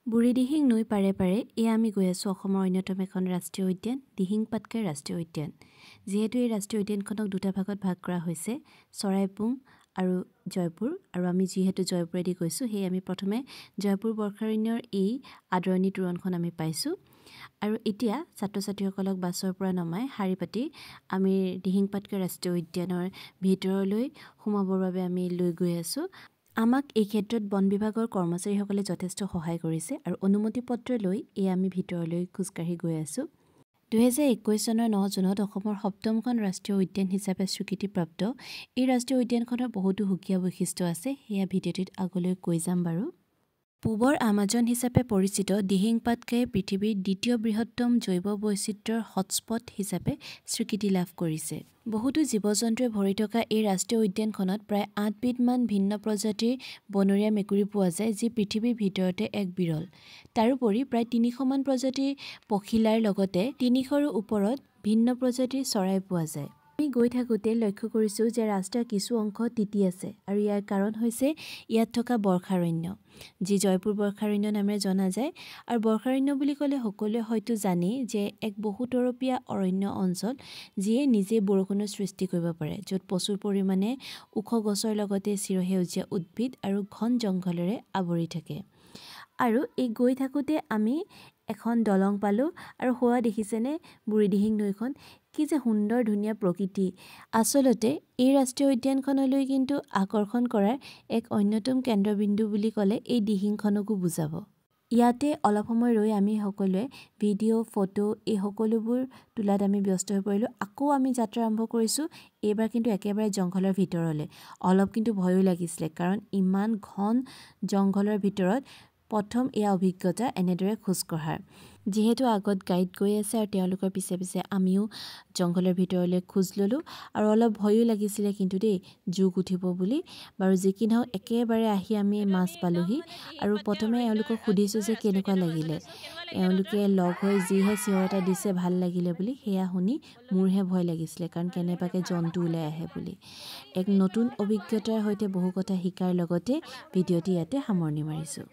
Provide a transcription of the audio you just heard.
বুঢ়ীদিহিং নৈ পাৰে পাৰে এয়া আমি গৈ আছোঁ অসমৰ অন্যতম এখন ৰাষ্ট্ৰীয় উদ্যান দিহিং পাটকাই ৰাষ্ট্ৰীয় উদ্যান। যিহেতু এই ৰাষ্ট্ৰীয় উদ্যানখনক দুটা ভাগত ভাগ কৰা হৈছে চৰাইপুং আৰু জয়পুৰ, আৰু আমি যিহেতু জয়পুৰেদি গৈছোঁ সেয়ে আমি প্ৰথমে জয়পুৰ বৰ্ষাৰণ্যৰ এই আদৰণি তোৰণখন আমি পাইছোঁ। আৰু এতিয়া ছাত্ৰ ছাত্ৰীসকলক বাছৰ পৰা নমাই শাৰী পাতি আমি দিহিং পাটকাই ৰাষ্ট্ৰীয় উদ্যানৰ ভিতৰলৈ সোমাবৰ বাবে আমি লৈ গৈ আছোঁ। আমাক এই ক্ষেত্ৰত বন বিভাগৰ কৰ্মচাৰীসকলে যথেষ্ট সহায় কৰিছে আৰু অনুমতি পত্ৰ লৈ আমি ভিতৰলৈ খোজকাঢ়ি গৈ আছোঁ। 2021 চনৰ 9 জুনত অসমৰ 7খন ৰাষ্ট্ৰীয় উদ্যান হিচাপে স্বীকৃতিপ্ৰাপ্ত এই ৰাষ্ট্ৰীয় উদ্যানখনৰ বহুতো সুকীয়া বৈশিষ্ট্য আছে, সেয়া ভিডিঅ'টিত আগলৈ কৈ যাম বাৰু। পূবৰ আমাজন হিচাপে পৰিচিত দিহিং পাটকাই পৃথিৱীৰ দ্বিতীয় বৃহত্তম জৈৱ বৈচিত্ৰ্যৰ হটস্পট হিচাপে স্বীকৃতি লাভ কৰিছে। বহুতো জীৱ-জন্তুৰে ভৰি থকা এই ৰাষ্ট্ৰীয় উদ্যানখনত প্ৰায় 8 বিধমান ভিন্ন প্ৰজাতিৰ বনৰীয়া মেকুৰী পোৱা যায়, যি পৃথিৱীৰ ভিতৰতে এক বিৰল। তাৰোপৰি প্ৰায় 300মান প্ৰজাতিৰ পখিলাৰ লগতে 300ৰো ওপৰত ভিন্ন প্ৰজাতিৰ চৰাই পোৱা যায়। আমি গৈ থাকোঁতে লক্ষ্য কৰিছোঁ যে ৰাস্তাৰ কিছু অংশ তিতি আছে আৰু ইয়াৰ কাৰণ হৈছে ইয়াত থকা বৰ্ষাৰণ্য, যি জয়পুৰ বৰ্ষাৰণ্য নামেৰে জনা যায়। আৰু বৰ্ষাৰণ্য বুলি ক'লে সকলোৱে হয়তো জানেই যে এক বহুতৰপীয়া অৰণ্য অঞ্চল, যিয়ে নিজে বৰষুণৰ সৃষ্টি কৰিব পাৰে, য'ত প্ৰচুৰ পৰিমাণে ওখ গছৰ লগতে চিৰসেউজীয়া উদ্ভিদ আৰু ঘন জংঘলেৰে আৱৰি থাকে। আৰু এই গৈ থাকোঁতে আমি এখন দলং পালোঁ আৰু হোৱা দেখিছেনে বুঢ়ীদিহিং নৈখন, কি যে সুন্দৰ ধুনীয়া প্ৰকৃতি। আচলতে এই ৰাষ্ট্ৰীয় উদ্যানখনলৈ কিন্তু আকৰ্ষণ কৰাৰ এক অন্যতম কেন্দ্ৰবিন্দু বুলি ক'লে এই দিহিংখনকো বুজাব। ইয়াতে অলপ সময় ৰৈ আমি সকলোৱে ভিডিঅ' ফটো এই সকলোবোৰ তোলাত আমি ব্যস্ত হৈ পৰিলোঁ। আকৌ আমি যাত্ৰা আৰম্ভ কৰিছোঁ, এইবাৰ কিন্তু একেবাৰে জংঘলৰ ভিতৰলৈ। অলপ কিন্তু ভয়ো লাগিছিলে, কাৰণ ইমান ঘন জংঘলৰ ভিতৰত প্ৰথম এয়া অভিজ্ঞতা এনেদৰে খোজ কঢ়াৰ। যিহেতু আগত গাইড গৈ আছে আৰু তেওঁলোকৰ পিছে পিছে আমিও জংঘলৰ ভিতৰলৈ খোজ ল'লোঁ, আৰু অলপ ভয়ো লাগিছিলে কিন্তু দেই, জোক উঠিব বুলি। বাৰু যি কি নহওক, একেবাৰে আহি আমি মাছ পালোহি আৰু প্ৰথমে এওঁলোকক সুধিছোঁ যে কেনেকুৱা লাগিলে। এওঁলোকে লগ হৈ যিহে চিঞৰ এটা দিছে ভাল লাগিলে বুলি, সেয়া শুনি মোৰহে ভয় লাগিছিলে, কাৰণ কেনেবাকৈ জন্তু ওলাই আহে বুলি। এক নতুন অভিজ্ঞতাৰ সৈতে বহু কথা শিকাৰ লগতে ভিডিঅ'টি ইয়াতে সামৰণি মাৰিছোঁ।